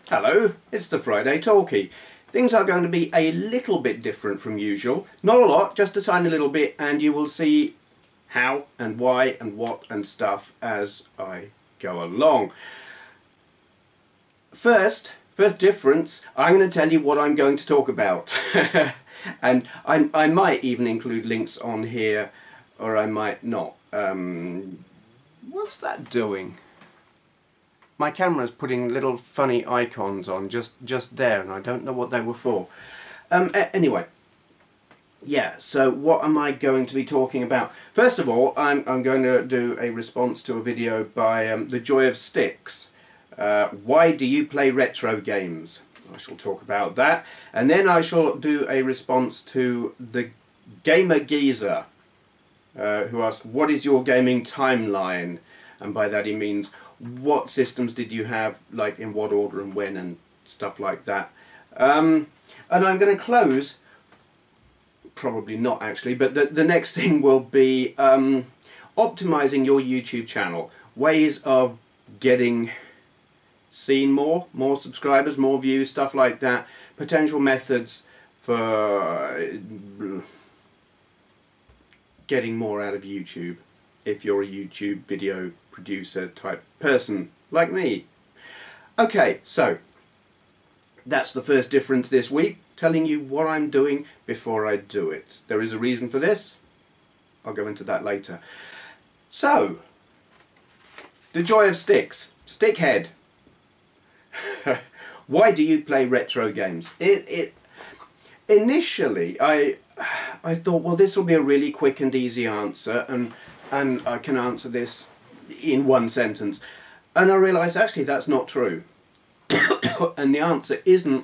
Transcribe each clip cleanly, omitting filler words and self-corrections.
Hello, it's the Friday Talkie. Things are going to be a little bit different from usual. Not a lot, just a tiny little bit, and you will see how and why and what and stuff as I go along. First difference, I'm going to tell you what I'm going to talk about. And I might even include links on here, or I might not. What's that doing? My camera's putting little funny icons on just there, and I don't know what they were for. Anyway, yeah, so what am I going to be talking about? First of all, I'm going to do a response to a video by The Joy of Sticks. Why do you play retro games? I shall talk about that. And then I shall do a response to the GamerGeezer, who asked, what is your gaming timeline? And by that he means, what systems did you have, like in what order and when and stuff like that. And I'm going to close, probably not actually, but the next thing will be optimizing your YouTube channel. Ways of getting seen more subscribers, more views, stuff like that. Potential methods for getting more out of YouTube if you're a YouTube video producer type person like me. Okay, so that's the first difference this week, telling you what I'm doing before I do it. There is a reason for this. I'll go into that later. So, The Joy of Sticks. Stickhead. Why do you play retro games? Initially, I thought, well, this will be a really quick and easy answer, and I can answer this in one sentence. And I realised actually that's not true. And the answer isn't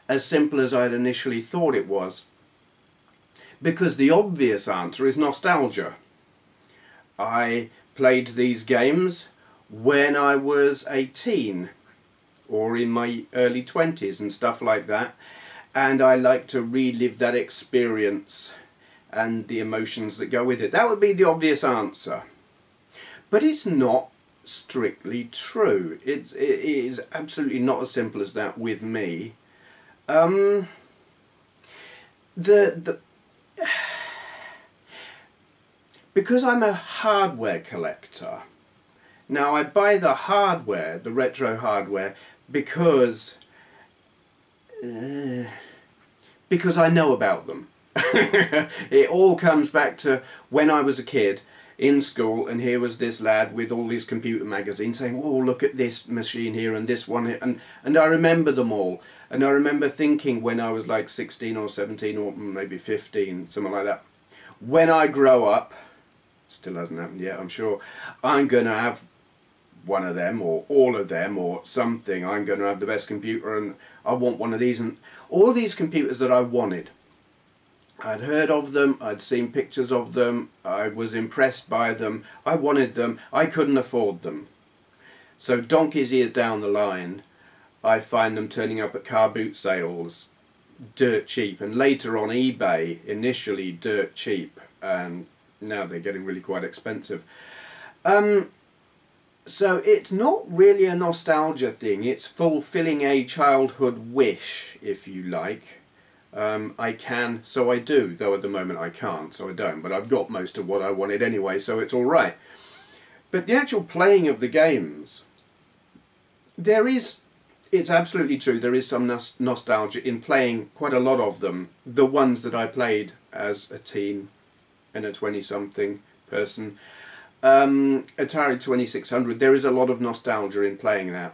as simple as I'd initially thought it was. Because the obvious answer is nostalgia. I played these games when I was a teen, or in my early 20s and stuff like that, and I like to relive that experience and the emotions that go with it. That would be the obvious answer. But it's not strictly true. It is absolutely not as simple as that with me. Because I'm a hardware collector. Now I buy the hardware, the retro hardware, because I know about them. It all comes back to when I was a kid in school, and here was this lad with all these computer magazines saying, oh, look at this machine here and this one here, and I remember them all. And I remember thinking when I was like 16 or 17 or maybe 15, something like that, when I grow up, still hasn't happened yet I'm sure, I'm going to have one of them or all of them or something. I'm going to have the best computer and I want one of these. And all these computers that I wanted, I'd heard of them, I'd seen pictures of them, I was impressed by them, I wanted them, I couldn't afford them. So donkey's ears down the line, I find them turning up at car boot sales, dirt cheap, and later on eBay, initially dirt cheap, and now they're getting really quite expensive. So it's not really a nostalgia thing, it's fulfilling a childhood wish, if you like. I can, so I do, though at the moment I can't, so I don't, but I've got most of what I wanted anyway, so it's alright. But the actual playing of the games, it's absolutely true, there is some nostalgia in playing quite a lot of them. The ones that I played as a teen and a 20-something person. Atari 2600, there is a lot of nostalgia in playing that.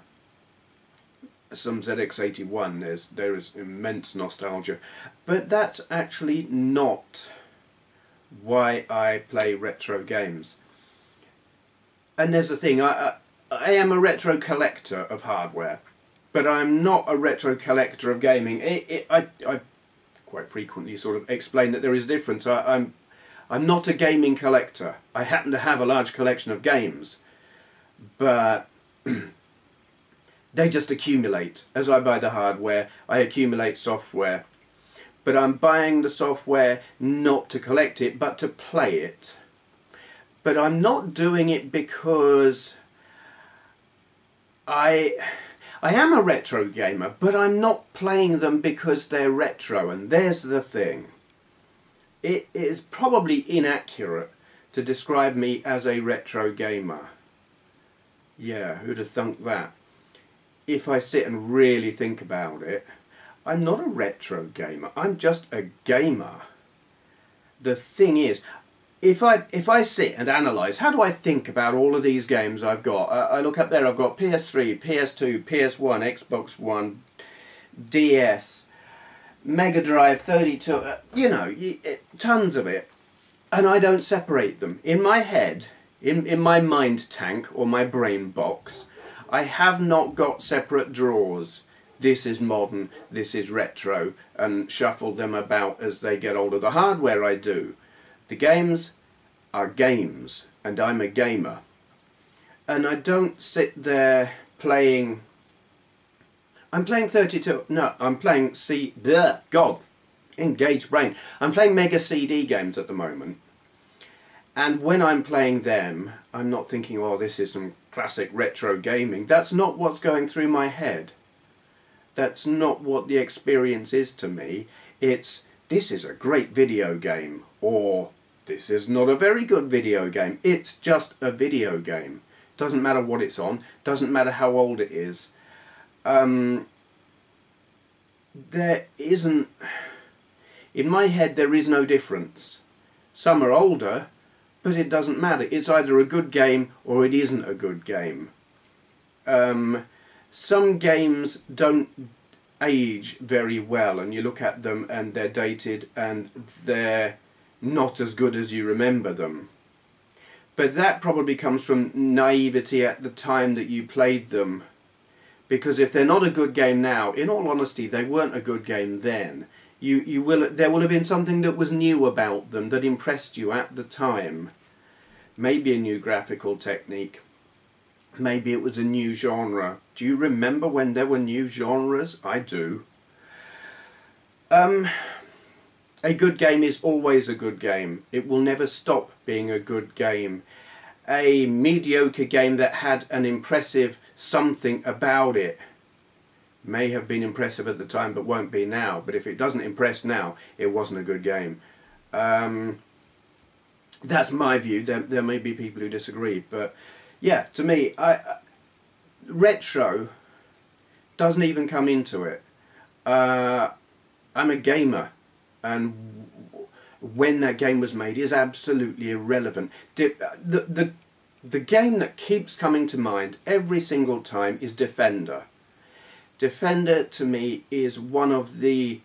Some ZX81, there is immense nostalgia, but that's actually not why I play retro games. And there's the thing, I am a retro collector of hardware, but I'm not a retro collector of gaming. I quite frequently sort of explain that there is a difference. I'm not a gaming collector. I happen to have a large collection of games, but they just accumulate. As I buy the hardware, I accumulate software. But I'm buying the software not to collect it, but to play it. But I'm not doing it because I I am a retro gamer, but I'm not playing them because they're retro, and there's the thing. It is probably inaccurate to describe me as a retro gamer. Yeah, who'd have thunk that? If I sit and really think about it, I'm not a retro gamer, I'm just a gamer. The thing is, if I sit and analyse, how do I think about all of these games I've got? I look up there, I've got PS3, PS2, PS1, Xbox One, DS, Mega Drive, 32, you know, tons of it. And I don't separate them. In my head, in my mind tank or my brain box, I have not got separate drawers. This is modern, this is retro, and shuffle them about as they get older. The hardware I do. The games are games, and I'm a gamer. And I don't sit there playing... I'm playing 32... No, I'm playing God, engaged brain. I'm playing Mega CD games at the moment. And when I'm playing them, I'm not thinking, oh, this is some classic retro gaming. That's not what's going through my head. That's not what the experience is to me. It's, this is a great video game, or this is not a very good video game. It's just a video game. Doesn't matter what it's on, doesn't matter how old it is. There isn't, in my head there is no difference. Some are older, but it doesn't matter. It's either a good game or it isn't a good game. Some games don't age very well, and you look at them and they're dated and they're not as good as you remember them. But that probably comes from naivety at the time that you played them. Because if they're not a good game now, in all honesty, they weren't a good game then. There will have been something that was new about them that impressed you at the time. Maybe a new graphical technique. Maybe it was a new genre. Do you remember when there were new genres? I do. A good game is always a good game. It will never stop being a good game. A mediocre game that had an impressive something about it may have been impressive at the time but won't be now. But if it doesn't impress now, it wasn't a good game. That's my view. There may be people who disagree, but yeah, to me, retro doesn't even come into it. I'm a gamer, and when that game was made is absolutely irrelevant. The game that keeps coming to mind every single time is Defender. Defender, to me, is one of the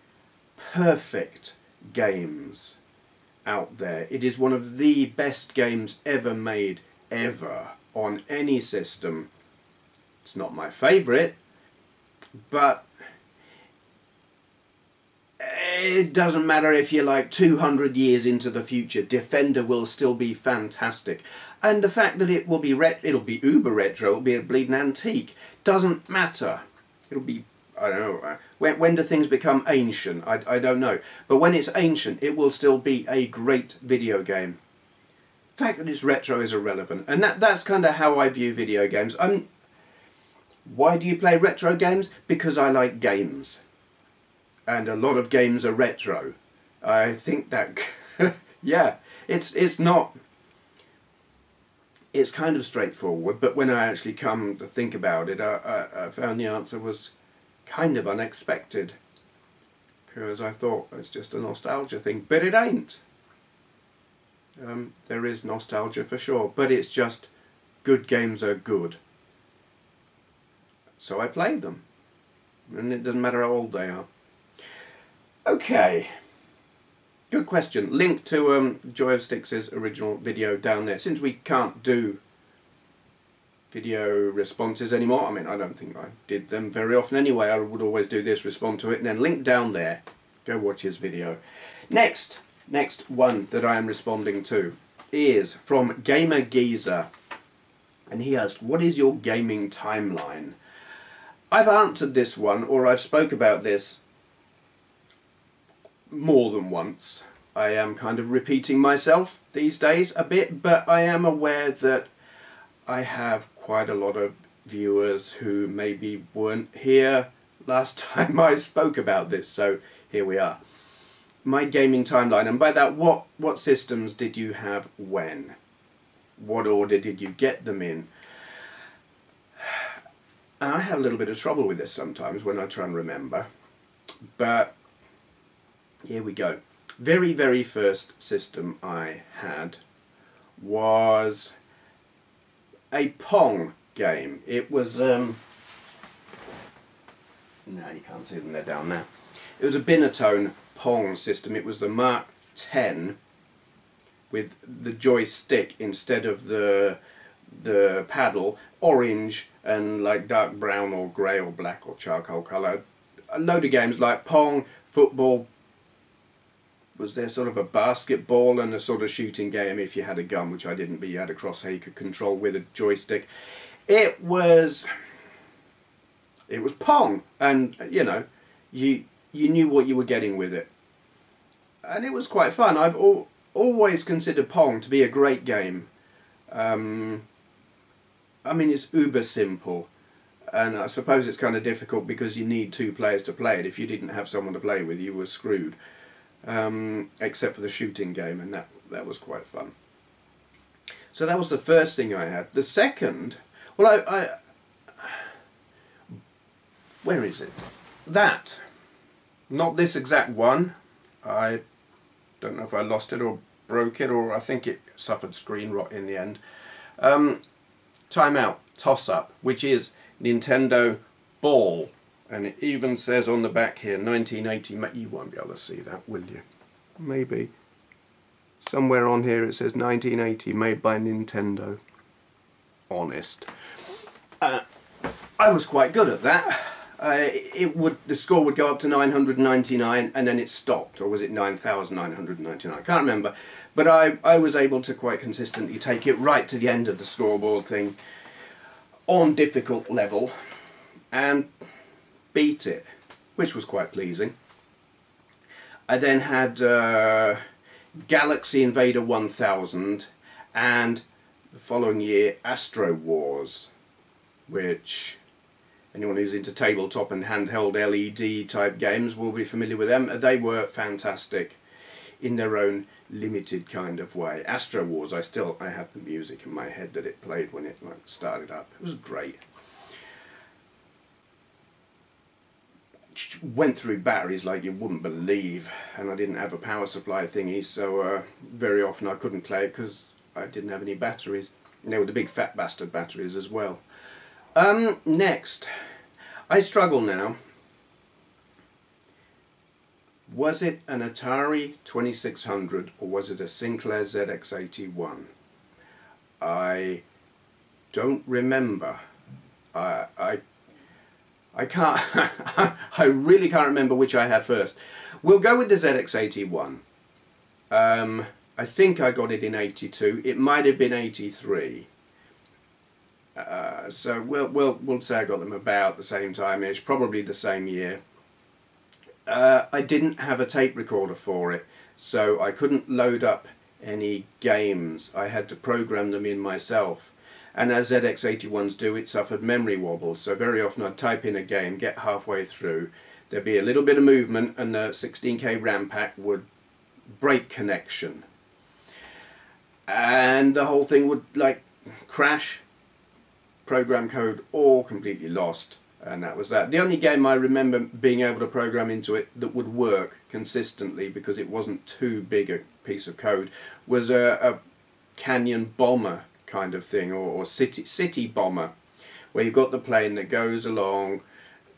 perfect games out there. It is one of the best games ever made, ever, on any system. It's not my favourite, but it doesn't matter if you're like 200 years into the future, Defender will still be fantastic. And the fact that it will be it'll be uber retro, it'll be a bleeding antique, doesn't matter. It'll be, I don't know, when do things become ancient? I don't know. But when it's ancient, it will still be a great video game. The fact that it's retro is irrelevant. And that's kind of how I view video games. Why do you play retro games? Because I like games. And a lot of games are retro. I think that, yeah, it's not, it's kind of straightforward, but when I actually come to think about it, I found the answer was kind of unexpected. Because I thought it's just a nostalgia thing, but it ain't. There is nostalgia for sure, but it's just good games are good. So I play them. And it doesn't matter how old they are. Okay, good question. Link to Joy of Sticks' original video down there. Since we can't do video responses anymore, I mean, I don't think I did them very often anyway. I would always do this, respond to it, and then link down there. Go watch his video. Next one that I am responding to is from GamerGeezer. And he asked, what is your gaming timeline? I've answered this one, or I've spoke about this more than once. I am kind of repeating myself these days a bit, but I am aware that I have quite a lot of viewers who maybe weren't here last time I spoke about this, so here we are. My gaming timeline, and by that, what systems did you have when? What order did you get them in? And I have a little bit of trouble with this sometimes when I try and remember, but here we go. Very, very first system I had was a Pong game. It was, no, you can't see them, they're down there. It was a Binatone Pong system. It was the Mark 10 with the joystick instead of the paddle, orange and like dark brown or grey or black or charcoal colour. A load of games like Pong, football. Was there sort of a basketball and a sort of shooting game if you had a gun, which I didn't, but you had a crosshair you could control with a joystick. It was Pong, and you know, you knew what you were getting with it, and it was quite fun. I've always considered Pong to be a great game. I mean, it's uber simple, and I suppose it's kind of difficult because you need two players to play it. If you didn't have someone to play with, you were screwed. Except for the shooting game, and that was quite fun. So that was the first thing I had. The second, well, I where is it? That, not this exact one. I don't know if I lost it or broke it, or I think it suffered screen rot in the end. Timeout, toss-up, which is Nintendo Ball. And it even says on the back here, 1980, you won't be able to see that, will you? Maybe. Somewhere on here it says 1980, made by Nintendo. Honest. I was quite good at that. The score would go up to 999 and then it stopped, or was it 9,999? I can't remember. But I was able to quite consistently take it right to the end of the scoreboard thing on difficult level and beat it, which was quite pleasing. I then had Galaxy Invader 1000 and the following year Astro Wars, which anyone who's into tabletop and handheld LED type games will be familiar with them. They were fantastic in their own limited kind of way. Astro Wars, I have the music in my head that it played when it started up. It was great. Went through batteries like you wouldn't believe, and I didn't have a power supply thingy, so very often I couldn't play it because I didn't have any batteries. And they were the big fat bastard batteries as well. Next, I struggle now. Was it an Atari 2600 or was it a Sinclair ZX81? I don't remember. I can't, I really can't remember which I had first. We'll go with the ZX81. I think I got it in 82. It might have been 83. So we'll say I got them about the same time-ish, probably the same year. I didn't have a tape recorder for it, so I couldn't load up any games. I had to program them in myself. And as ZX81s do, it suffered memory wobbles. So very often I'd type in a game, get halfway through, there'd be a little bit of movement and the 16K RAM pack would break connection. And the whole thing would like crash, program code all completely lost. And that was that. The only game I remember being able to program into it that would work consistently because it wasn't too big a piece of code was a Canyon Bomber kind of thing, or city bomber, where you've got the plane that goes along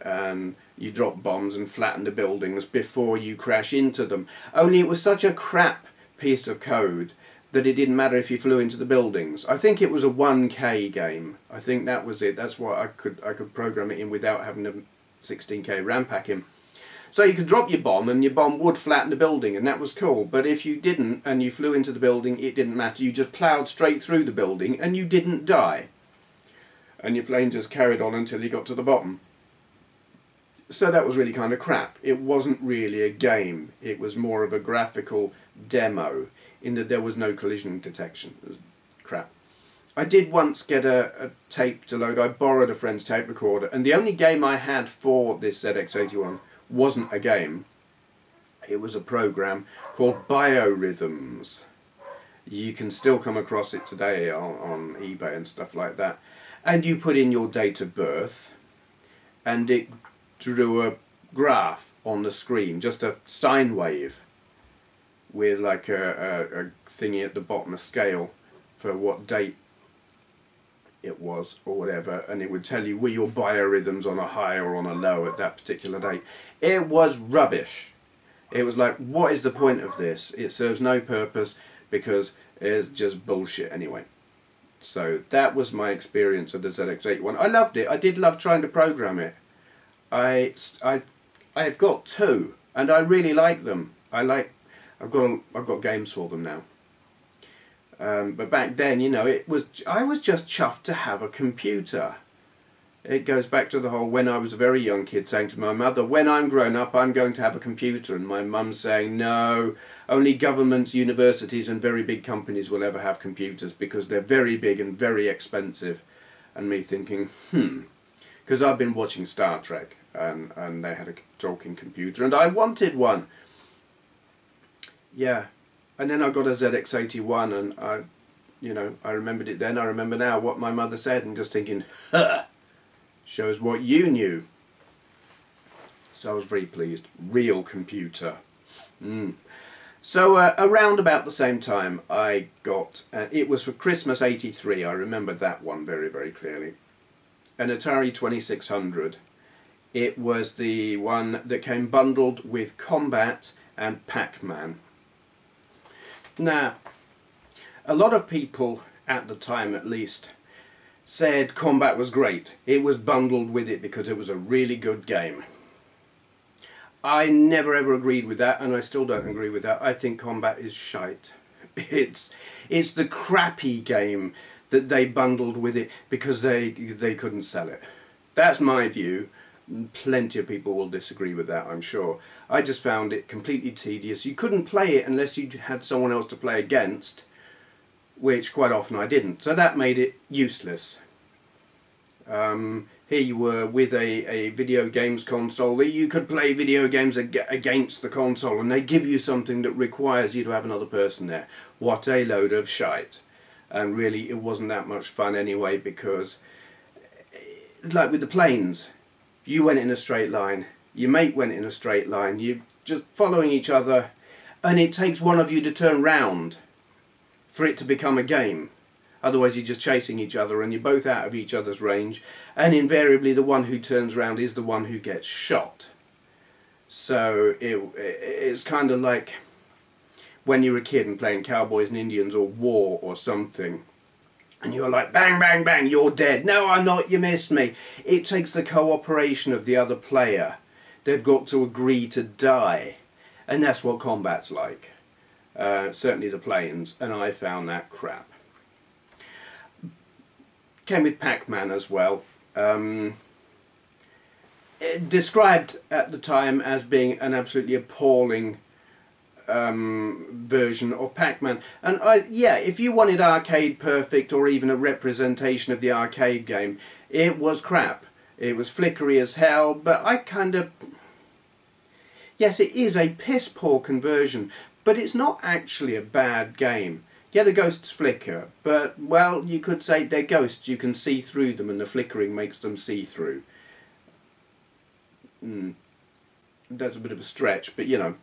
and you drop bombs and flatten the buildings before you crash into them. Only it was such a crap piece of code that it didn't matter if you flew into the buildings. I think it was a 1K game. I think that was it. That's why I could program it in without having a 16K RAM pack in. So you could drop your bomb and your bomb would flatten the building, and that was cool. But if you didn't and you flew into the building, it didn't matter. You just ploughed straight through the building and you didn't die. And your plane just carried on until you got to the bottom. So that was really kind of crap. It wasn't really a game. It was more of a graphical demo in that there was no collision detection. It was crap. I did once get a tape to load. I borrowed a friend's tape recorder, and the only game I had for this ZX81 wasn't a game. It was a program called Biorhythms. You can still come across it today on eBay and stuff like that. And you put in your date of birth, and it drew a graph on the screen, just a sine wave with like a thingy at the bottom, a scale for what date it was or whatever, and it would tell you were your biorhythms on a high or on a low at that particular date. It was rubbish. It was like, what is the point of this? It serves no purpose because it's just bullshit anyway. So that was my experience of the ZX81. I loved it. I did love trying to program it. I've got two, and I really like them. I've got games for them now. But back then, you know, I was just chuffed to have a computer. It goes back to the whole, when I was a very young kid saying to my mother, when I'm grown up I'm going to have a computer, and my mum saying, no, only governments, universities and very big companies will ever have computers because they're very big and very expensive. And me thinking, because I've been watching Star Trek, and they had a talking computer and I wanted one. Yeah. And then I got a ZX81, and I remembered it then, I remember now what my mother said, and just thinking, huh, shows what you knew. So I was very pleased. Real computer. So around about the same time I got, it was for Christmas '83, I remember that one very, very clearly, an Atari 2600. It was the one that came bundled with Combat and Pac-Man. Now, a lot of people, at the time at least, said Combat was great. It was bundled with it because it was a really good game. I never ever agreed with that, and I still don't agree with that. I think Combat is shite. It's the crappy game that they bundled with it because they couldn't sell it. That's my view. Plenty of people will disagree with that, I'm sure. I just found it completely tedious. You couldn't play it unless you had someone else to play against, which quite often I didn't. So that made it useless. Here you were with a video games console that you could play video games against the console, and they give you something that requires you to have another person there. What a load of shite. And really it wasn't that much fun anyway, because like with the planes, you went in a straight line, your mate went in a straight line, you're just following each other, and it takes one of you to turn round for it to become a game. Otherwise you're just chasing each other and you're both out of each other's range, and invariably the one who turns round is the one who gets shot. So it's kind of like when you're a kid and playing Cowboys and Indians or War or something, and you're like, bang, bang, bang, you're dead. No, I'm not, you missed me. It takes the cooperation of the other player. They've got to agree to die. And that's what Combat's like. Certainly the planes, and I found that crap. Came with Pac-Man as well. Described at the time as being an absolutely appalling version of Pac-Man, and yeah, if you wanted arcade perfect or even a representation of the arcade game, it was crap. It was flickery as hell, but I kind of, yes, it is a piss poor conversion, but it's not actually a bad game. Yeah, the ghosts flicker, but, well, you could say they're ghosts, you can see through them, and the flickering makes them see-through. That's a bit of a stretch, but you know.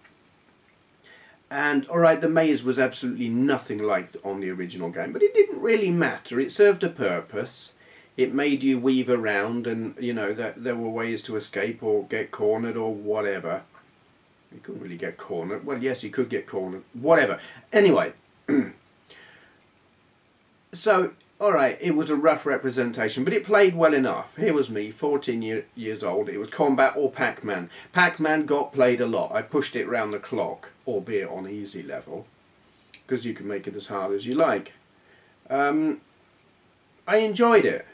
And, alright, the maze was absolutely nothing like on the original game, but it didn't really matter. It served a purpose. It made you weave around, and, you know, that there were ways to escape or get cornered or whatever. You couldn't really get cornered. Well, yes, you could get cornered. Whatever. Anyway. So, alright, it was a rough representation, but it played well enough. Here was me, 14 years old. It was Combat or Pac-Man. Pac-Man got played a lot. I pushed it round the clock, albeit on easy level, because you can make it as hard as you like. I enjoyed it.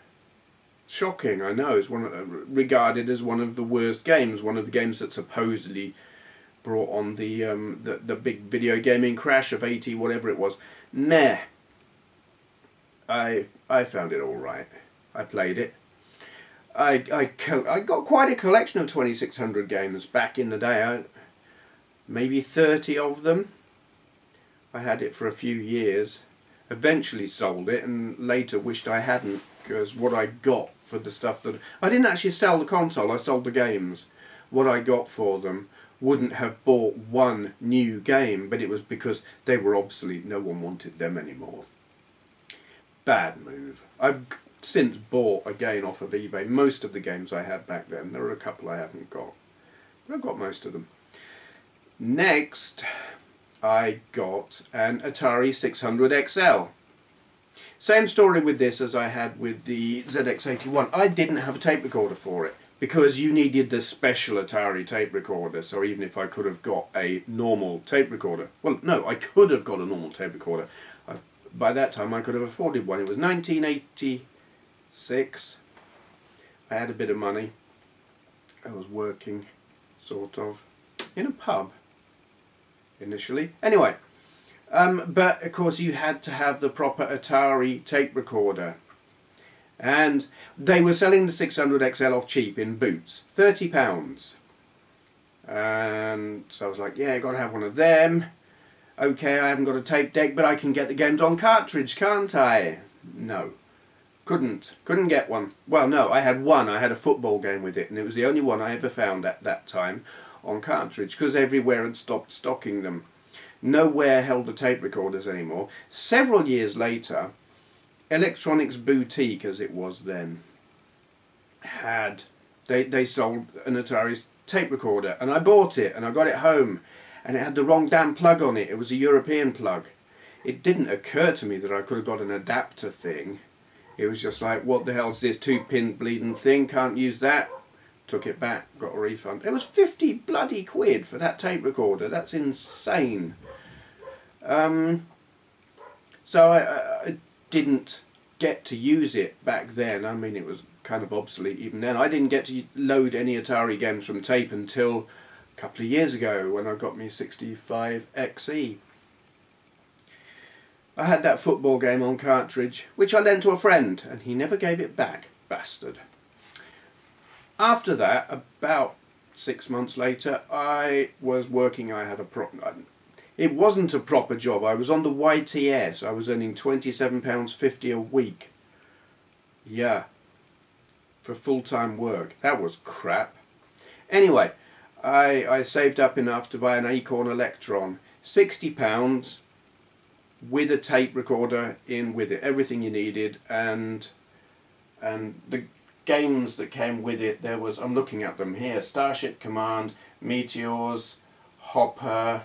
Shocking, I know. It's regarded as one of the worst games, one of the games that supposedly brought on the big video gaming crash of '80, whatever it was. Meh. I found it all right. I played it. I got quite a collection of 2600 games back in the day. Maybe 30 of them. I had it for a few years. Eventually sold it, and later wished I hadn't, because what I got for the stuff that... I didn't actually sell the console, I sold the games. What I got for them wouldn't have bought one new game, but it was because they were obsolete. No one wanted them anymore. Bad move. I've since bought again off of eBay most of the games I had back then. There are a couple I haven't got, but I've got most of them. Next, I got an Atari 600 XL. Same story with this as I had with the ZX81. I didn't have a tape recorder for it, because you needed the special Atari tape recorder. So even if I could have got a normal tape recorder, well, no, I could have got a normal tape recorder. By that time I could have afforded one. It was 1986. I had a bit of money. I was working, sort of, in a pub initially. Anyway, but of course you had to have the proper Atari tape recorder. And they were selling the 600 XL off cheap in Boots, £30. And so I was like, yeah, got to have one of them. Okay, I haven't got a tape deck, but I can get the games on cartridge, can't I? No. Couldn't get one. Well, no, I had one. I had a football game with it, and it was the only one I ever found at that time on cartridge, because everywhere had stopped stocking them. Nowhere held the tape recorders anymore. Several years later, Electronics Boutique, as it was then, they sold an Atari tape recorder, and I bought it, and I got it home, and it had the wrong damn plug on it. It was a European plug. It didn't occur to me that I could have got an adapter thing. It was just like, what the hell's this 2-pin bleeding thing? Can't use that. Took it back, got a refund. It was 50 bloody quid for that tape recorder. That's insane. So I didn't get to use it back then. I mean, it was kind of obsolete even then. I didn't get to load any Atari games from tape until a couple of years ago when I got me 65XE. I had that football game on cartridge, which I lent to a friend, and he never gave it back, bastard. After that, about 6 months later, I was working. I had it wasn't a proper job. I was on the YTS. I was earning £27.50 a week. Yeah, for full-time work. That was crap. Anyway, I saved up enough to buy an Acorn Electron. £60 with a tape recorder in with it. Everything you needed, and the games that came with it, there was, I'm looking at them here, Starship Command, Meteors, Hopper,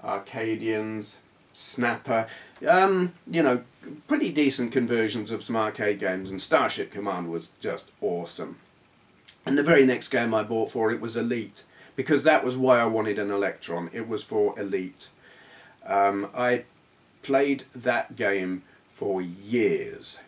Arcadians, Snapper, you know, pretty decent conversions of some arcade games, and Starship Command was just awesome. And the very next game I bought for it was Elite, because that was why I wanted an Electron. It was for Elite. I played that game for years.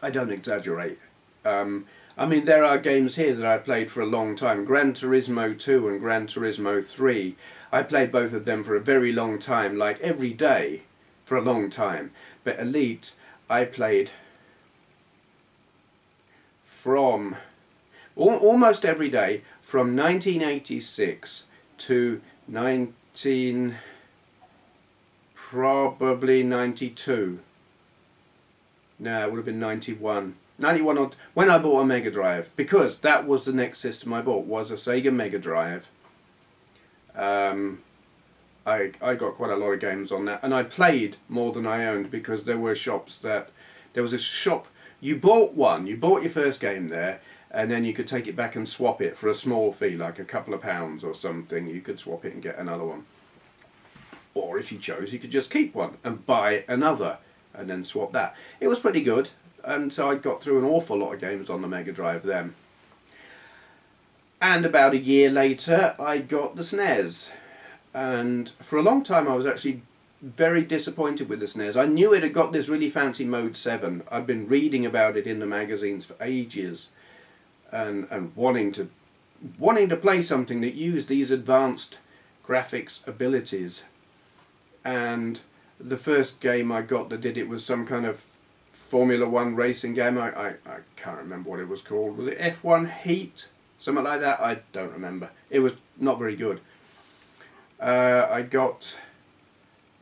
I don't exaggerate. I mean, there are games here that I played for a long time. Gran Turismo 2 and Gran Turismo 3. I played both of them for a very long time, like every day for a long time. But Elite, I played from almost every day from 1986 to probably 92. No, it would have been 91. 91 or when I bought a Mega Drive, because that was the next system I bought, was a Sega Mega Drive. I got quite a lot of games on that, and I played more than I owned, because there were shops that, there was a shop, you bought your first game there, and then you could take it back and swap it for a small fee, like a couple of pounds or something. You could swap it and get another one. Or if you chose, you could just keep one and buy another and then swap that. It was pretty good, and so I got through an awful lot of games on the Mega Drive then. And about a year later I got the SNES, and for a long time I was actually very disappointed with the SNES. I knew it had got this really fancy Mode 7. I'd been reading about it in the magazines for ages, and wanting to play something that used these advanced graphics abilities. And the first game I got that did it was some kind of Formula 1 racing game. I can't remember what it was called. Was it F1 Heat? Something like that? I don't remember. It was not very good. I got...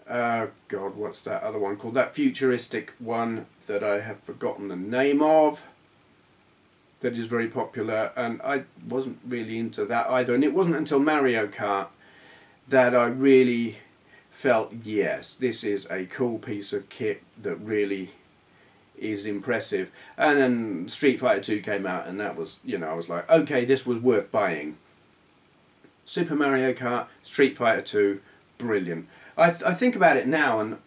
God, what's that other one called? That futuristic one that I have forgotten the name of. That is very popular, and I wasn't really into that either. And it wasn't until Mario Kart that I really felt, yes, this is a cool piece of kit that really is impressive. And then Street Fighter 2 came out, and that was, you know, I was like, okay, this was worth buying. Super Mario Kart, Street Fighter 2, brilliant. I think about it now, and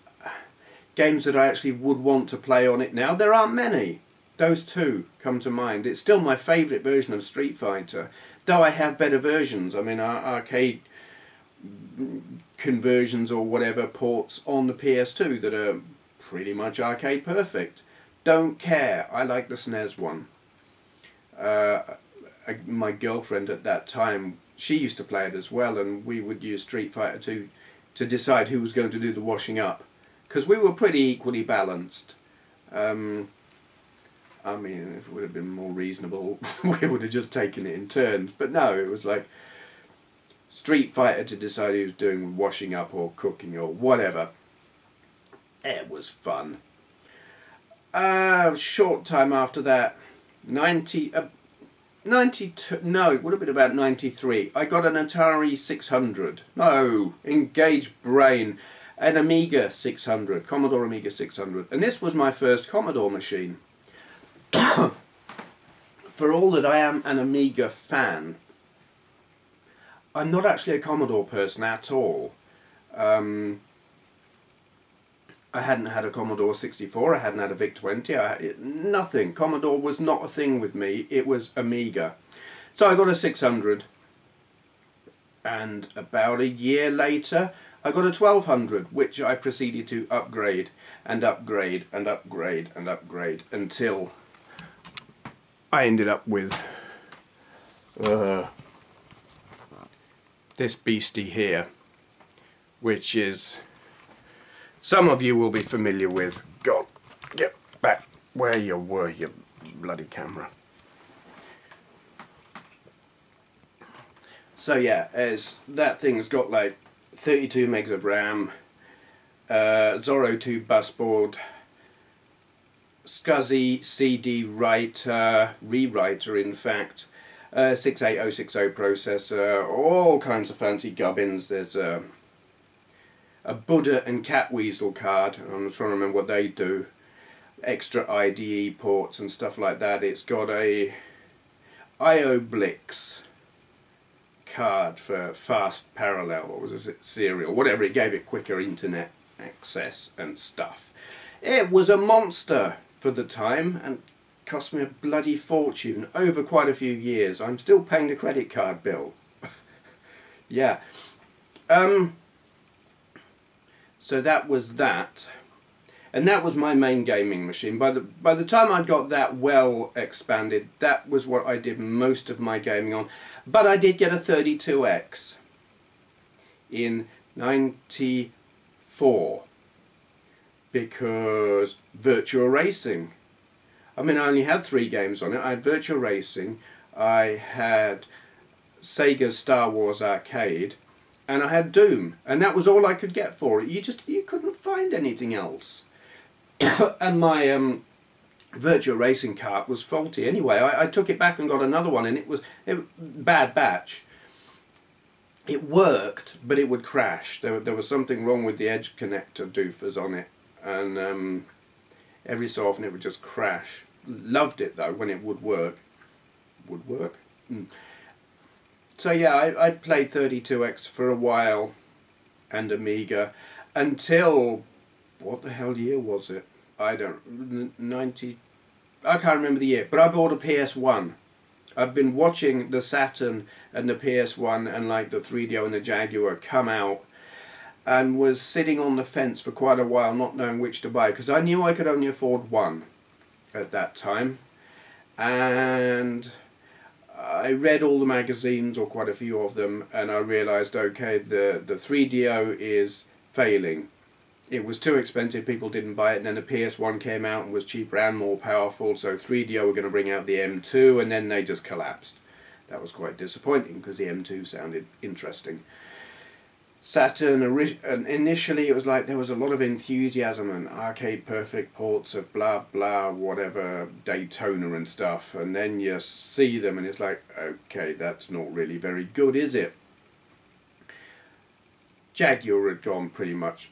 games that I actually would want to play on it now, there aren't many. Those two come to mind. It's still my favourite version of Street Fighter, though I have better versions. I mean, arcade conversions or whatever ports on the PS2 that are pretty much arcade perfect. Don't care. I like the SNES one. My girlfriend at that time, she used to play it as well, and we would use Street Fighter 2 to decide who was going to do the washing up, because we were pretty equally balanced. I mean, if it would have been more reasonable, we would have just taken it in turns. But no, it was like Street Fighter to decide who was doing washing up or cooking or whatever. It was fun. Short time after that, 92, no, it would have been about 93. I got an Atari 600. No, engage brain. An Amiga 600, Commodore Amiga 600. And this was my first Commodore machine. For all that I am an Amiga fan, I'm not actually a Commodore person at all. I hadn't had a Commodore 64, I hadn't had a VIC-20, nothing. Commodore was not a thing with me, it was Amiga. So I got a 600, and about a year later I got a 1200, which I proceeded to upgrade and upgrade and upgrade and upgrade until I ended up with this beastie here, which is, some of you will be familiar with. God, get back where you were, you bloody camera. So yeah, that thing's got like 32 megs of RAM, Zorro 2 bus board, SCSI CD writer, rewriter in fact, 68060 processor, all kinds of fancy gubbins. There's a Buddha and Catweasel card, I'm trying to remember what they do, extra IDE ports and stuff like that. It's got a IOBlix card for fast parallel, or was it serial, whatever, it gave it quicker internet access and stuff. It was a monster for the time and cost me a bloody fortune over quite a few years. I'm still paying the credit card bill. Yeah. So that was that, and that was my main gaming machine. By the time I got that well expanded, that was what I did most of my gaming on. But I did get a 32X in '94 because Virtua Racing. I mean, I only had 3 games on it. I had Virtua Racing, I had Sega's Star Wars Arcade, and I had Doom, and that was all I could get for it. You couldn't find anything else. And my Virtua Racing cart was faulty anyway. I took it back and got another one, and it was bad batch. It worked, but it would crash. There was something wrong with the edge connector doofers on it, and every so often it would just crash. Loved it though when it would work. Would work? So yeah, I played 32X for a while, and Amiga, until, what the hell year was it? I don't, 90, I can't remember the year, but I bought a PS1. I've been watching the Saturn and the PS1 and like the 3DO and the Jaguar come out, and was sitting on the fence for quite a while not knowing which to buy, because I knew I could only afford one at that time, and I read all the magazines, or quite a few of them, and I realised, okay, the 3DO is failing. it was too expensive, people didn't buy it, and then the PS1 came out and was cheaper and more powerful, so 3DO were going to bring out the M2, and then they just collapsed. That was quite disappointing because the M2 sounded interesting. Saturn, initially it was like there was a lot of enthusiasm and arcade perfect ports of blah blah whatever Daytona and stuff, and then you see them and it's like, okay, that's not really very good, is it? Jaguar had gone pretty much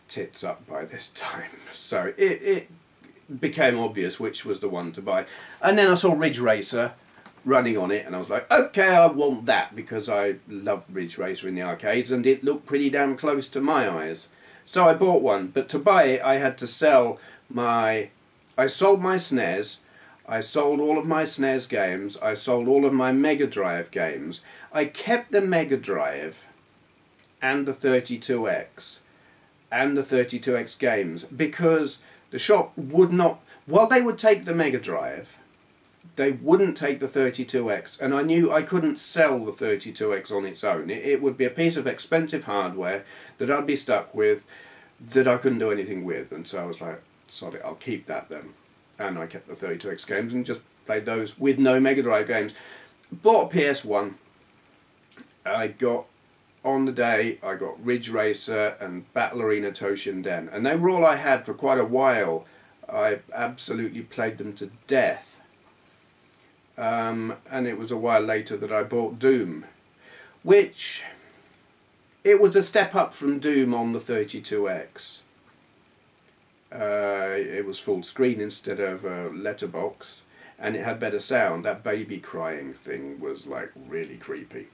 tits up by this time, so it became obvious which was the one to buy. And then I saw Ridge Racer running on it and I was like, okay, I want that, because I loved Ridge Racer in the arcades and it looked pretty damn close to my eyes. So I bought one, but to buy it I had to sell my... I sold my SNES, I sold all of my SNES games, I sold all of my Mega Drive games. I kept the Mega Drive and the 32X and the 32X games because the shop would not... While they would take the Mega Drive, they wouldn't take the 32X, and I knew I couldn't sell the 32X on its own. It would be a piece of expensive hardware that I'd be stuck with, that I couldn't do anything with, and so I was like, sod it, I'll keep that then. And I kept the 32X games and just played those with no Mega Drive games. Bought a PS1. I got, on the day, I got Ridge Racer and Battle Arena Toshinden, and they were all I had for quite a while. I absolutely played them to death. And it was a while later that I bought Doom, which, it was a step up from Doom on the 32X. It was full screen instead of letterbox, and it had better sound. That baby crying thing was like really creepy.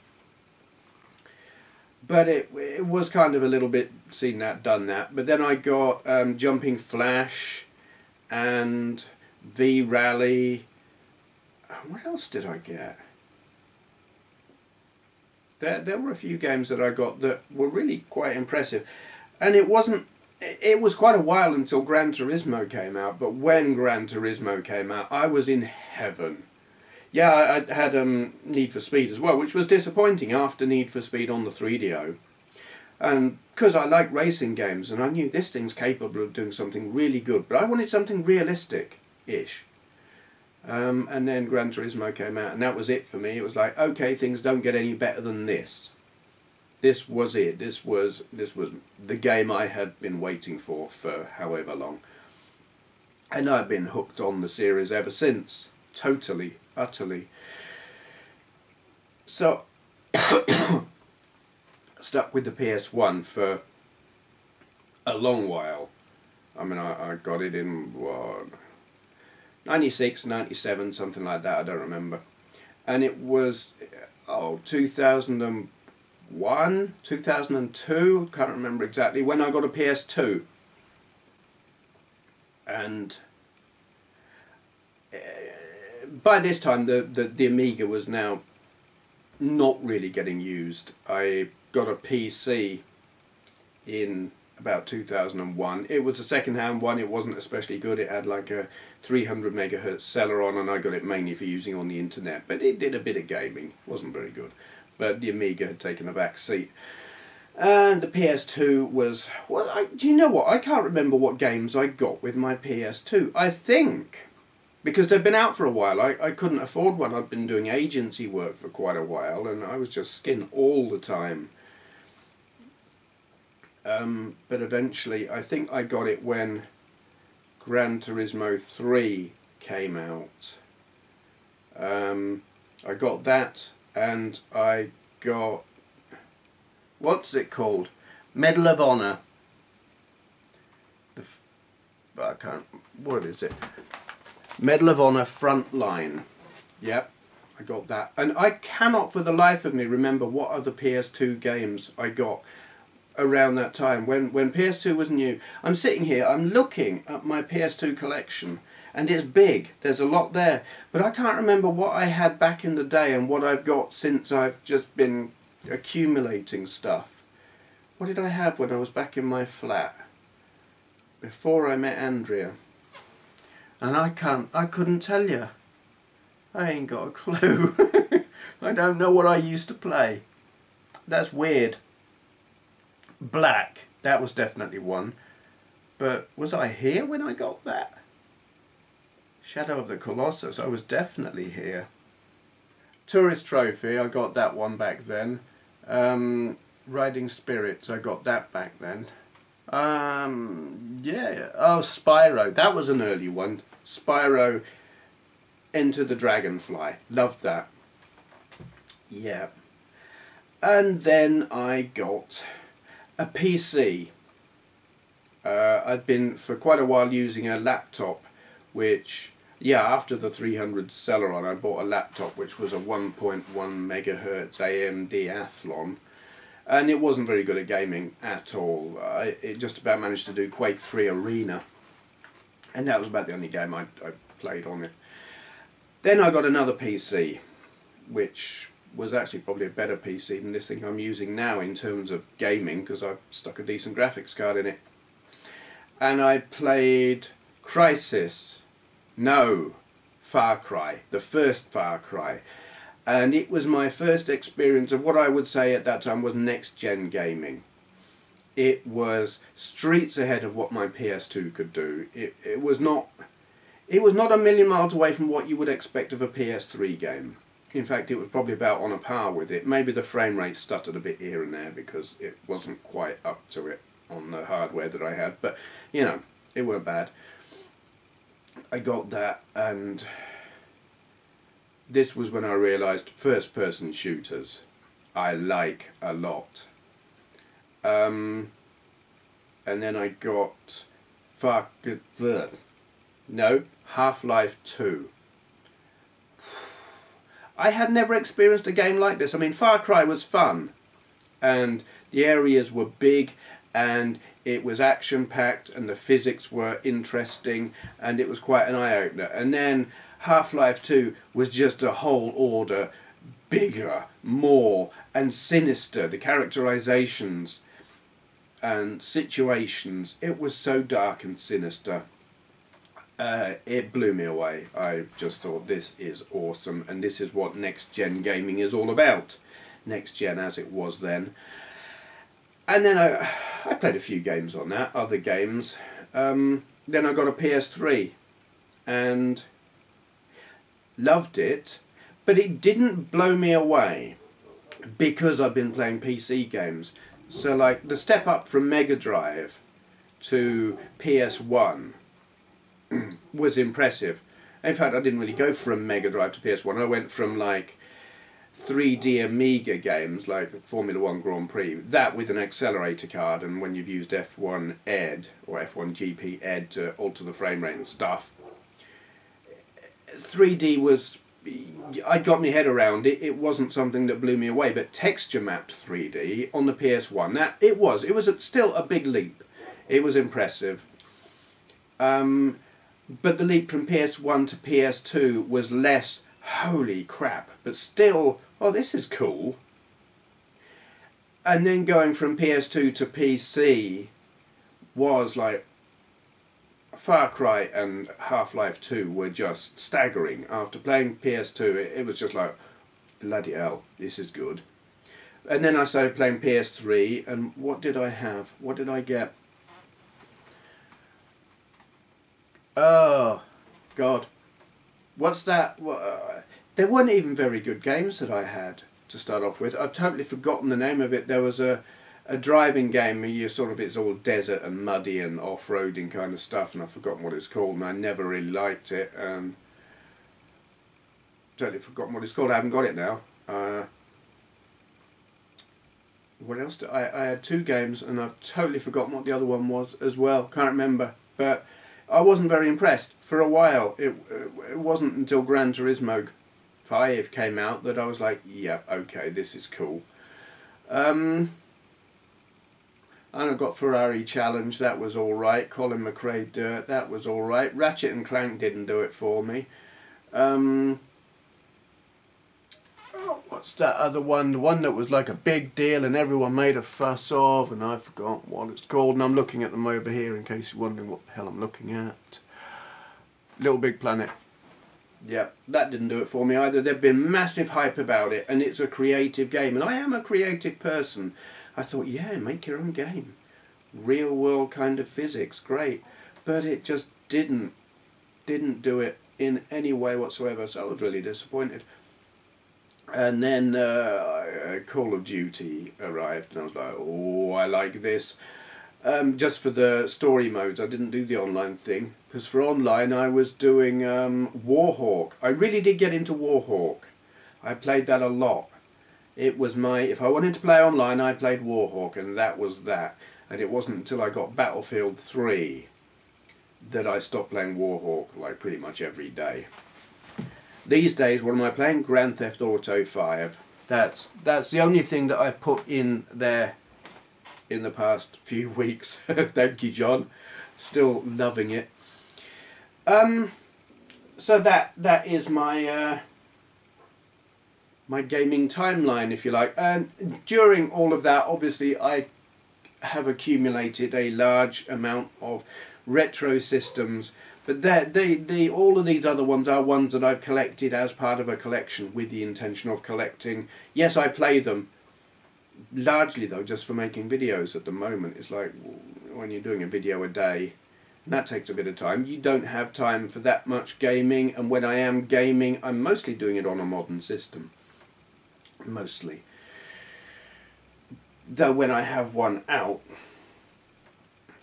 But it was kind of a little bit seen that, done that. But then I got Jumping Flash and V-Rally. What else did I get? There were a few games that I got that were really quite impressive. And it was quite a while until Gran Turismo came out, but when Gran Turismo came out, I was in heaven. Yeah, I had Need for Speed as well, which was disappointing after Need for Speed on the 3DO. And because I like racing games, and I knew this thing's capable of doing something really good, but I wanted something realistic-ish. And then Gran Turismo came out, and that was it for me. It was like, okay, things don't get any better than this. This was it. This was the game I had been waiting for however long. And I've been hooked on the series ever since. Totally, utterly. So, stuck with the PS1 for a long while. I mean, I got it in, what, 96, 97, something like that, I don't remember. And it was, 2001, 2002, can't remember exactly, when I got a PS2. And by this time the Amiga was now not really getting used. I got a PC in about 2001. It was a second-hand one. It wasn't especially good. It had like a 300 megahertz Celeron, and I got it mainly for using on the internet, but it did a bit of gaming. It wasn't very good, but the Amiga had taken a back seat. And the PS2 was, well, do you know what? I can't remember what games I got with my PS2. I think, because they'd been out for a while, I couldn't afford one. I'd been doing agency work for quite a while, and I was just skin all the time. But eventually, I think I got it when Gran Turismo 3 came out. I got that, and I got, what's it called? Medal of Honor. I can't, what is it? Medal of Honor Frontline. Yep, I got that. And I cannot for the life of me remember what other PS2 games I got around that time, when PS2 was new. I'm sitting here, I'm looking at my PS2 collection, and it's big, there's a lot there, but I can't remember what I had back in the day and what I've got since I've just been accumulating stuff. What did I have when I was back in my flat, before I met Andrea? And I couldn't tell you. I ain't got a clue. I don't know what I used to play. That's weird. Black, that was definitely one. But was I here when I got that? Shadow of the Colossus, I was definitely here. Tourist Trophy, I got that one back then. Riding Spirits, I got that back then. Yeah, oh, Spyro, that was an early one. Spyro, Enter the Dragonfly, loved that. Yeah. And then I got a PC. I'd been for quite a while using a laptop, which, yeah, after the 300 Celeron, I bought a laptop which was a 1.1 megahertz AMD Athlon, and it wasn't very good at gaming at all. It just about managed to do Quake 3 Arena, and that was about the only game I played on it. Then I got another PC, which was actually probably a better PC than this thing I'm using now in terms of gaming, because I've stuck a decent graphics card in it. And I played Crysis, no, Far Cry, the first Far Cry. And it was my first experience of what I would say at that time was next-gen gaming. It was streets ahead of what my PS2 could do. It was not a million miles away from what you would expect of a PS3 game. In fact, it was probably about on a par with it. Maybe the frame rate stuttered a bit here and there because it wasn't quite up to it on the hardware that I had, but you know, it weren't bad. I got that, and this was when I realised first person shooters I like a lot. And then I got Half-Life 2. I had never experienced a game like this. I mean, Far Cry was fun, and the areas were big, and it was action-packed, and the physics were interesting, and it was quite an eye-opener. And then Half-Life 2 was just a whole order bigger, more, and sinister. The characterizations and situations, it was so dark and sinister. It blew me away. I just thought, this is awesome, and this is what next-gen gaming is all about. Next-gen as it was then. And then I played a few games on that, other games. Then I got a PS3 and loved it, but it didn't blow me away because I've been playing PC games. So like the step up from Mega Drive to PS1 was impressive. In fact, I didn't really go from Mega Drive to PS1. I went from like 3D Amiga games like Formula 1 Grand Prix, that with an accelerator card, and when you've used F1 ED or F1 GP ED to alter the frame rate and stuff. 3D was, I got my head around it. It wasn't something that blew me away, but texture mapped 3D on the PS1, it was still a big leap. It was impressive. But the leap from PS1 to PS2 was less holy crap, but still, oh, this is cool. And then going from PS2 to PC was like, Far Cry and Half-Life 2 were just staggering. After playing PS2, it was just like, bloody hell, this is good. And then I started playing PS3, and what did I have? What did I get? Oh, God. What's that? There weren't even very good games that I had to start off with. I've totally forgotten the name of it. There was a driving game, it's all desert and muddy and off-roading kind of stuff, and I've forgotten what it's called, and I never really liked it. Totally forgotten what it's called. I haven't got it now. What else? I had two games, and I've totally forgotten what the other one was as well. Can't remember. But I wasn't very impressed for a while. It wasn't until Gran Turismo 5 came out that I was like, yeah, okay, this is cool. And I got Ferrari Challenge, that was alright. Colin McRae Dirt, that was alright. Ratchet and Clank didn't do it for me. What's that other one? The one that was like a big deal and everyone made a fuss of, and I forgot what it's called, and I'm looking at them over here in case you're wondering what the hell I'm looking at. Little Big Planet. Yeah, that didn't do it for me either. There'd been massive hype about it, and it's a creative game, and I am a creative person. I thought, yeah, make your own game. real world kind of physics, great, but it just didn't do it in any way whatsoever, so I was really disappointed. And then Call of Duty arrived, and I was like, oh, I like this. Just for the story modes, I didn't do the online thing, because for online I was doing Warhawk. I really did get into Warhawk. I played that a lot. It was if I wanted to play online, I played Warhawk, and that was that. And it wasn't until I got Battlefield 3 that I stopped playing Warhawk, like pretty much every day. These days, what am I playing? Grand Theft Auto 5. That's the only thing that I've put in there in the past few weeks. Thank you, John. Still loving it. So that is my my gaming timeline, if you like. And during all of that, obviously, I have accumulated a large amount of retro systems, but all of these other ones are ones that I've collected as part of a collection with the intention of collecting. Yes, I play them, largely though just for making videos at the moment. It's like when you're doing a video a day, and that takes a bit of time. You don't have time for that much gaming, and when I am gaming, I'm mostly doing it on a modern system. Mostly. Though when I have one out,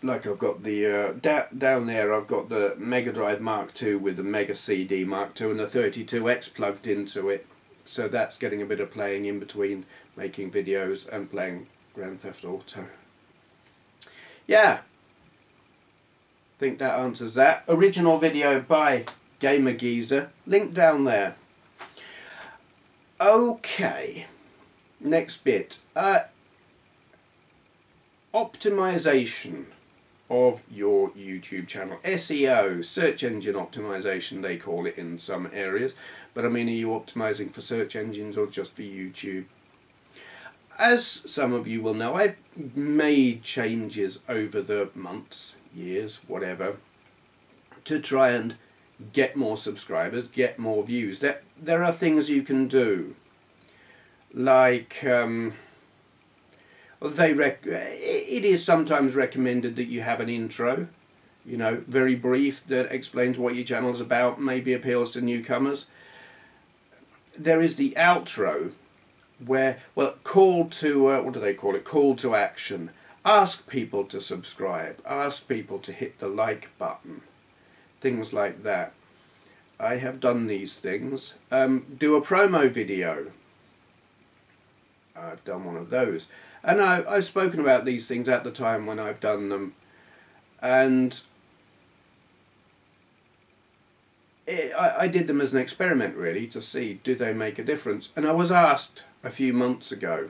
like I've got the down there, I've got the Mega Drive Mark II with the Mega CD Mark II and the 32X plugged into it. So that's getting a bit of playing in between making videos and playing Grand Theft Auto. Yeah, think that answers that. Original video by GamerGeezer, link down there. Okay, next bit. Optimization of your YouTube channel. SEO, search engine optimization they call it in some areas, but I mean, are you optimizing for search engines or just for YouTube? As some of you will know, I've made changes over the months, years, whatever, to try and get more subscribers, get more views. There are things you can do, like it is sometimes recommended that you have an intro, you know, very brief, that explains what your channel is about, maybe appeals to newcomers. There is the outro, where, well, call to, what do they call it? Call to action. Ask people to subscribe, ask people to hit the like button, things like that. I have done these things. Do a promo video. I've done one of those. And I've spoken about these things at the time when I've done them. And I did them as an experiment, really, to see, do they make a difference? And I was asked a few months ago,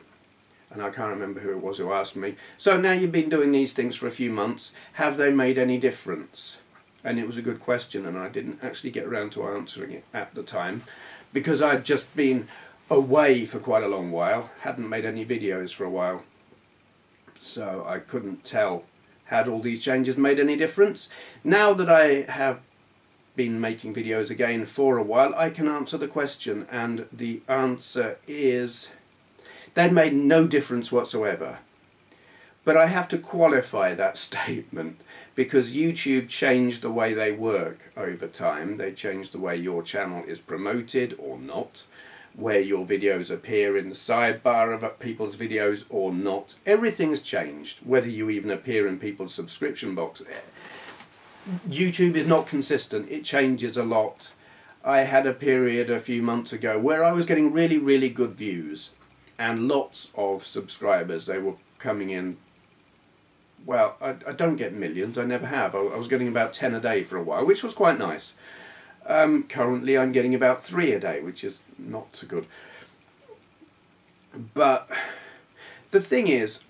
and I can't remember who it was who asked me, so now you've been doing these things for a few months, have they made any difference? And it was a good question, and I didn't actually get around to answering it at the time, because I'd just been away for quite a long while, hadn't made any videos for a while, so I couldn't tell had all these changes made any difference. Now that I have been making videos again for a while, I can answer the question, and the answer is they made no difference whatsoever. But I have to qualify that statement, because YouTube changed the way they work over time. They changed the way your channel is promoted or not, where your videos appear in the sidebar of people's videos or not. Everything's changed, whether you even appear in people's subscription box. YouTube is not consistent, it changes a lot. I had a period a few months ago where I was getting really, really good views and lots of subscribers. They were coming in, well, I don't get millions, I never have. I was getting about 10 a day for a while, which was quite nice. Currently I'm getting about 3 a day, which is not so good. But the thing is,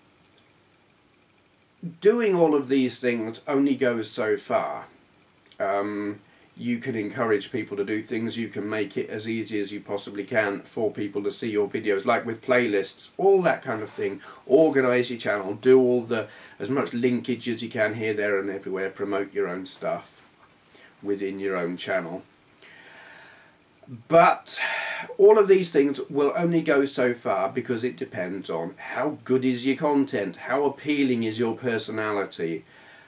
doing all of these things only goes so far. You can encourage people to do things, you can make it as easy as you possibly can for people to see your videos, like with playlists, all that kind of thing. Organise your channel, do all as much linkage as you can here, there and everywhere, promote your own stuff within your own channel. But all of these things will only go so far, because it depends on how good is your content, how appealing is your personality.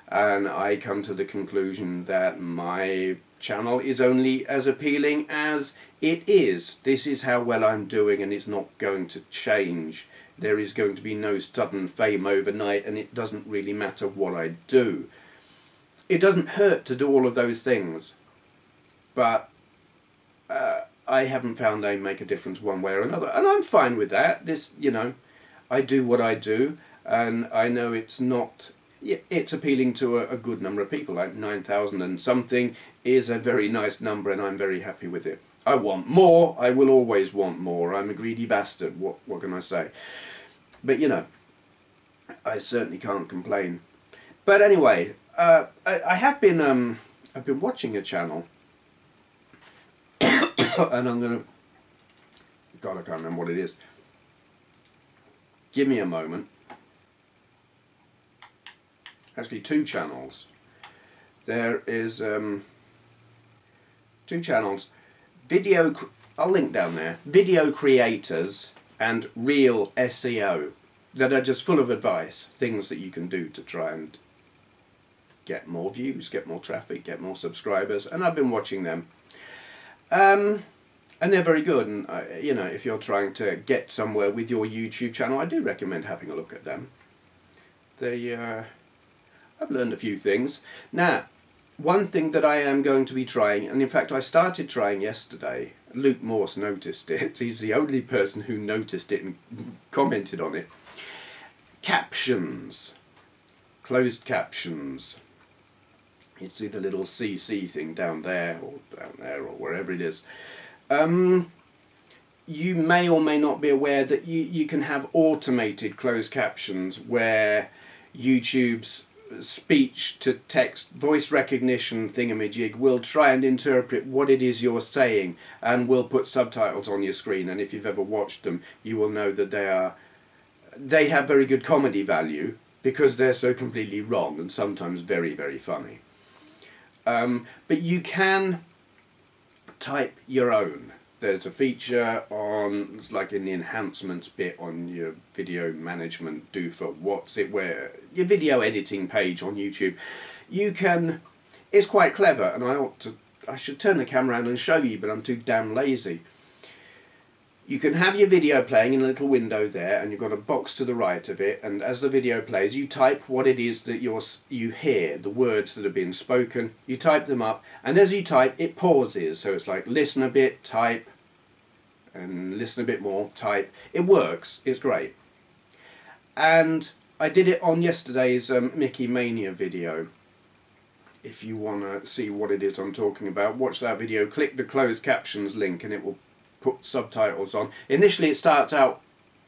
And I come to the conclusion that my channel is only as appealing as it is. This is how well I'm doing, and it's not going to change. There is going to be no sudden fame overnight, and it doesn't really matter what I do. It doesn't hurt to do all of those things, but I haven't found they make a difference one way or another, and I'm fine with that. This, you know, I do what I do, and I know it's not, it's appealing to a good number of people. Like 9,000 and something is a very nice number, and I'm very happy with it. I want more. I will always want more. I'm a greedy bastard. What can I say? But you know, I certainly can't complain. But anyway, I have been I've been watching a channel. And I'm gonna, God, I can't remember what it is. Give me a moment. Actually, two channels. There is two channels. I'll link down there. Video Creators and Real SEO, that are just full of advice, things that you can do to try and get more views, get more traffic, get more subscribers, and I've been watching them. And they're very good, and you know, if you're trying to get somewhere with your YouTube channel, I do recommend having a look at them. I've learned a few things. Now, one thing that I am going to be trying, and in fact I started trying yesterday, Luke Morse noticed it, he's the only person who noticed it and commented on it. Captions. Closed captions. You see the little CC thing down there, or wherever it is. You may or may not be aware that you can have automated closed captions, where YouTube's speech to text voice recognition thingamajig will try and interpret what it is you're saying, and will put subtitles on your screen. And if you've ever watched them, you will know that they have very good comedy value, because they're so completely wrong and sometimes very, very funny. But you can type your own. There's a feature on, it's like in the enhancements bit on your video management do for what's it, where your video editing page on YouTube, you can, it's quite clever, and I should turn the camera around and show you, but I'm too damn lazy. You can have your video playing in a little window there, and you've got a box to the right of it, and as the video plays, you type what it is that you hear, the words that are being spoken, you type them up, and as you type, it pauses, so it's like listen a bit, type, and listen a bit more, type. It works, it's great. And I did it on yesterday's Mickey Mania video. If you want to see what it is I'm talking about, watch that video, click the closed captions link, and it will put subtitles on. Initially it starts out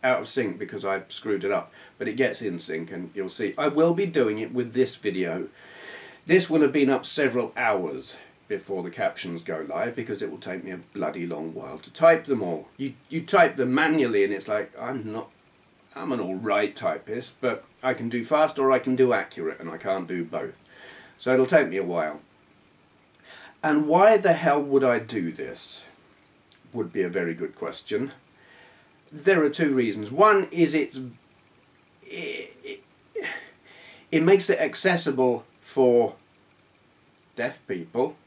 of sync because I screwed it up, but it gets in sync, and you'll see. I will be doing it with this video. This will have been up several hours before the captions go live, because it will take me a bloody long while to type them all. You type them manually, and it's like, I'm an alright typist, but I can do fast or I can do accurate, and I can't do both. So it'll take me a while. And why the hell would I do this? Would be a very good question. There are two reasons. One is it makes it accessible for deaf people,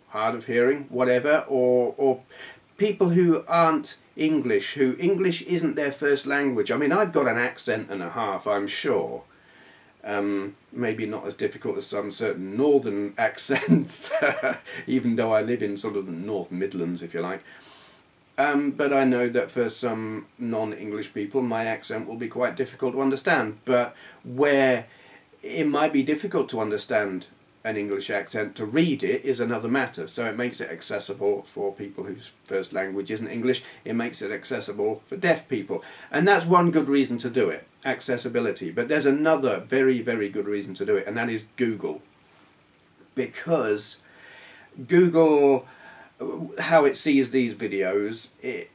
hard of hearing, whatever, or people who aren't English, who English isn't their first language. I mean, I've got an accent and a half, I'm sure. Maybe not as difficult as some certain northern accents, even though I live in sort of the North Midlands, if you like. But I know that for some non-English people, my accent will be quite difficult to understand. But where it might be difficult to understand an English accent, to read it is another matter. So it makes it accessible for people whose first language isn't English. It makes it accessible for deaf people. And that's one good reason to do it, accessibility. But there's another very, very good reason to do it, and that is Google. Because Google, how it sees these videos, it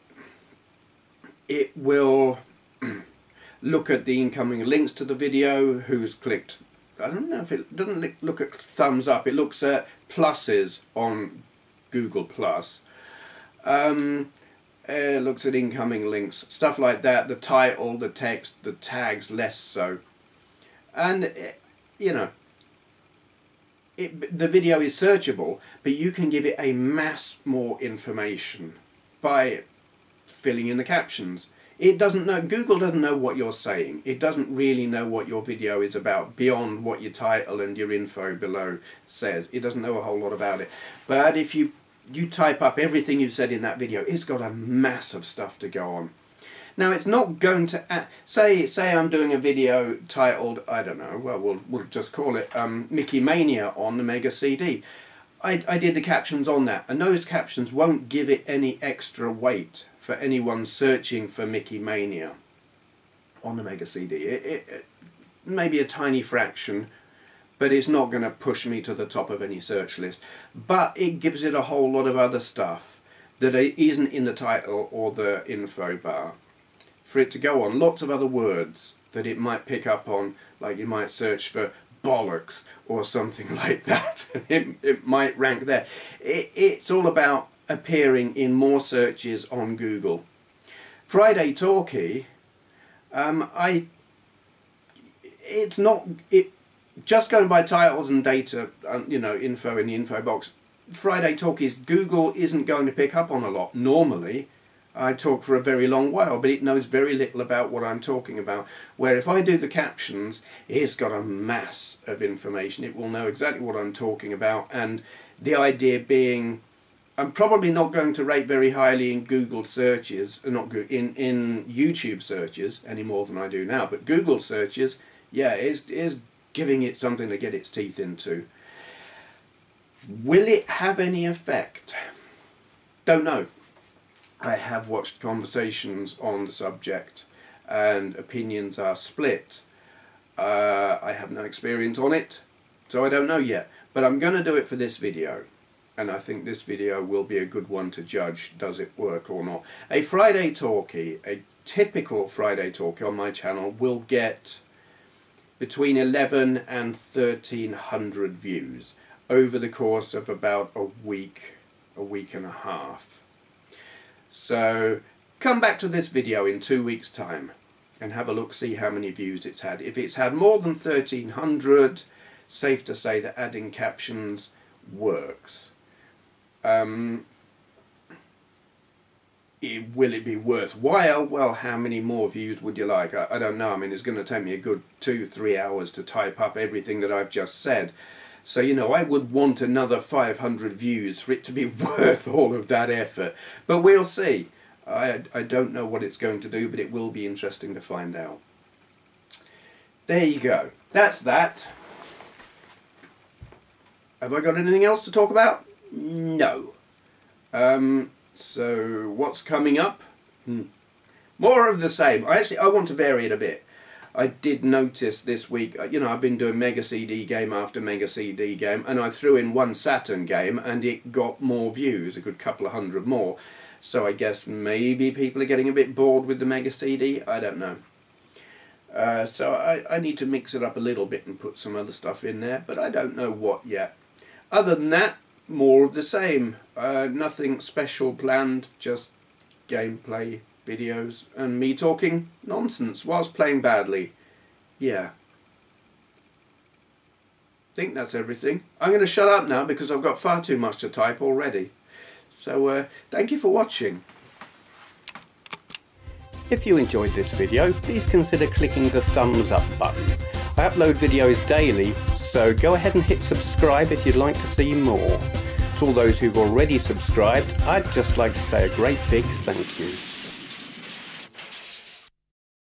will look at the incoming links to the video, who's clicked. I don't know if it doesn't look at thumbs up, it looks at pluses on Google Plus. looks at incoming links, stuff like that, the title, the text, the tags, less so. And, you know, the video is searchable, but you can give it a mass more information by filling in the captions. It doesn't know, Google doesn't know what you're saying. It doesn't really know what your video is about beyond what your title and your info below says. It doesn't know a whole lot about it. But if you type up everything you've said in that video, it's got a mass of stuff to go on. Now it's not going to, say I'm doing a video titled, I don't know, well we'll just call it Mickey Mania on the Mega CD. I did the captions on that, and those captions won't give it any extra weight for anyone searching for Mickey Mania on the Mega CD. It maybe a tiny fraction, but it's not going to push me to the top of any search list. But it gives it a whole lot of other stuff that isn't in the title or the info bar, for it to go on. Lots of other words that it might pick up on, like you might search for bollocks or something like that. It might rank there. It's all about appearing in more searches on Google. Friday Talkie, just going by titles and data, you know, info in the info box, Friday Talkies, Google isn't going to pick up on a lot normally. I talk for a very long while, but it knows very little about what I'm talking about. Where if I do the captions, it's got a mass of information. It will know exactly what I'm talking about, and the idea being, I'm probably not going to rate very highly in Google searches, in YouTube searches any more than I do now, but Google searches, yeah, is giving it something to get its teeth into. Will it have any effect? Don't know. I have watched conversations on the subject and opinions are split. I have no experience on it, so I don't know yet. But I'm going to do it for this video, and I think this video will be a good one to judge, does it work or not. A Friday Talkie, a typical Friday Talkie on my channel, will get between 11 and 1300 views over the course of about a week and a half. So come back to this video in 2 weeks' time and have a look, see how many views it's had. If it's had more than 1300, safe to say that adding captions works. Will it be worthwhile? Well, how many more views would you like? I don't know. I mean, it's going to take me a good 2-3 hours to type up everything that I've just said. So, you know, I would want another 500 views for it to be worth all of that effort. But we'll see. I don't know what it's going to do, but it will be interesting to find out. There you go. That's that. Have I got anything else to talk about? No. So, what's coming up? More of the same. I want to vary it a bit. I did notice this week, you know, I've been doing Mega CD game after Mega CD game, and I threw in one Saturn game and it got more views, a good couple of hundred more. So I guess maybe people are getting a bit bored with the Mega CD, I don't know. So I need to mix it up a little bit and put some other stuff in there, but I don't know what yet. Other than that, more of the same. Nothing special planned, just gameplay videos and me talking nonsense whilst playing badly. Yeah. I think that's everything. I'm going to shut up now because I've got far too much to type already. So thank you for watching. If you enjoyed this video, please consider clicking the thumbs up button. I upload videos daily, so go ahead and hit subscribe if you'd like to see more. To all those who've already subscribed, I'd just like to say a great big thank you.